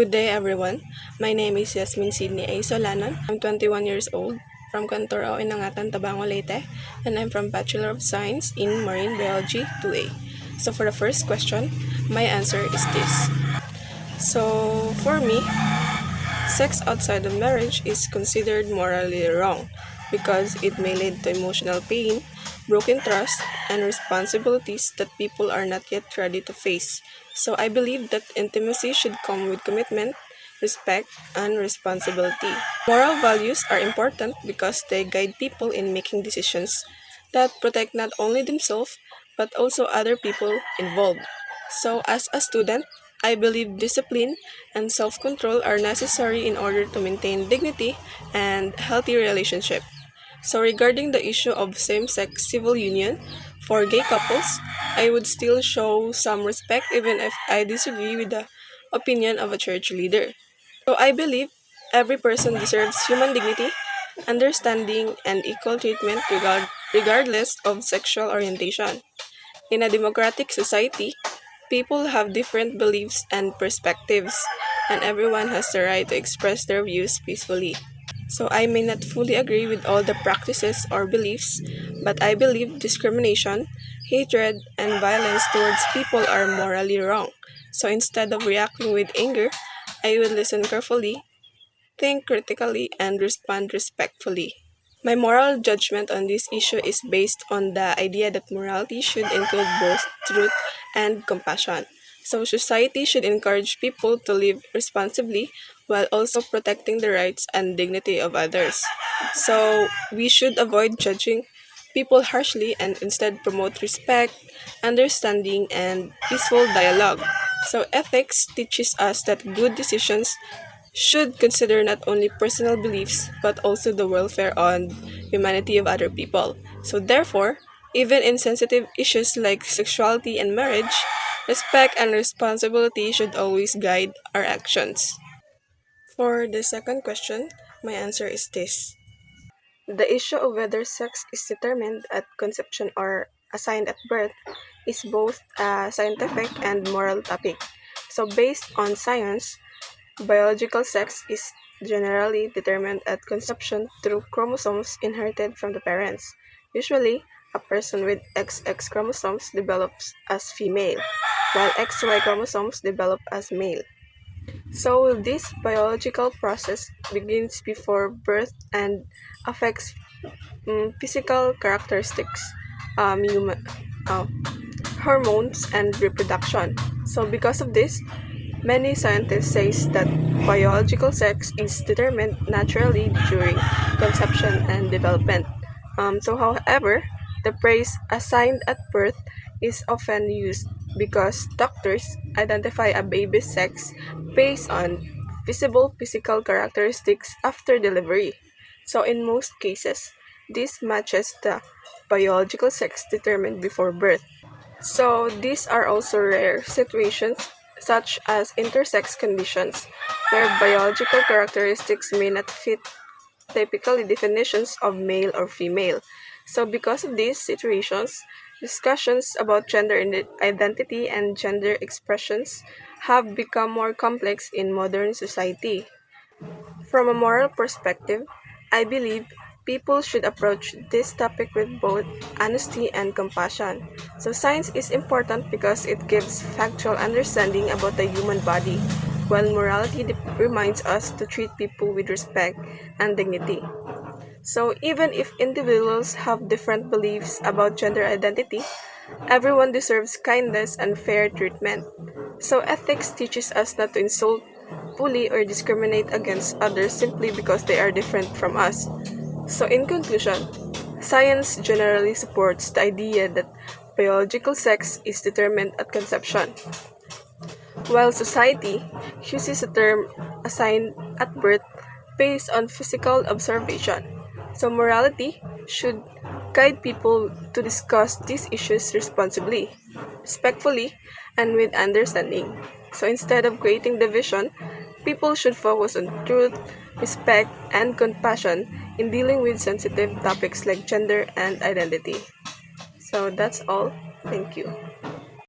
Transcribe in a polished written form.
Good day, everyone. My name is Yasmin Sydney A. Solanon. I'm 21 years old from Cantorao, Inangatan, Tabango, Leyte, and I'm from Bachelor of Science in Marine Biology 2A. So for the first question, my answer is this. So for me, sex outside of marriage is considered morally wrong because it may lead to emotional pain, broken trust, and responsibilities that people are not yet ready to face. So I believe that intimacy should come with commitment, respect, and responsibility. Moral values are important because they guide people in making decisions that protect not only themselves but also other people involved. So, as a student, I believe discipline and self control are necessary in order to maintain dignity and healthy relationship. So, regarding the issue of same sex civil union for gay couples, I would still show some respect even if I disagree with the opinion of a church leader. So, I believe every person deserves human dignity, understanding, and equal treatment regardless of sexual orientation. In a democratic society, people have different beliefs and perspectives, and everyone has the right to express their views peacefully. So I may not fully agree with all the practices or beliefs, but I believe discrimination, hatred, and violence towards people are morally wrong. So instead of reacting with anger, I will listen carefully, think critically, and respond respectfully. My moral judgment on this issue is based on the idea that morality should include both truth and compassion. So, society should encourage people to live responsibly while also protecting the rights and dignity of others. So, we should avoid judging people harshly and instead promote respect, understanding, and peaceful dialogue. So, ethics teaches us that good decisions should consider not only personal beliefs but also the welfare and humanity of other people. So, therefore, even in sensitive issues like sexuality and marriage, respect and responsibility should always guide our actions. For the second question, my answer is this. The issue of whether sex is determined at conception or assigned at birth is both a scientific and moral topic. So, based on science, biological sex is generally determined at conception through chromosomes inherited from the parents. Usually, a person with XX chromosomes develops as female, while XY chromosomes develop as male. So, this biological process begins before birth and affects physical characteristics, human, uh, hormones, and reproduction. So, because of this, many scientists say that biological sex is determined naturally during conception and development. However, the phrase assigned at birth is often used because doctors identify a baby's sex based on visible physical characteristics after delivery. So, in most cases, this matches the biological sex determined before birth. So, these are also rare situations, such as intersex conditions, where biological characteristics may not fit typical definitions of male or female. So, because of these situations, discussions about gender identity and gender expressions have become more complex in modern society. From a moral perspective, I believe people should approach this topic with both honesty and compassion. So, science is important because it gives factual understanding about the human body, while morality reminds us to treat people with respect and dignity. So, even if individuals have different beliefs about gender identity, everyone deserves kindness and fair treatment. So, ethics teaches us not to insult, bully, or discriminate against others simply because they are different from us. So, in conclusion, science generally supports the idea that biological sex is determined at conception, while society uses the term assigned at birth based on physical observation. So, morality should guide people to discuss these issues responsibly, respectfully, and with understanding. So, instead of creating division, people should focus on truth, respect, and compassion in dealing with sensitive topics like gender and identity. So, that's all. Thank you.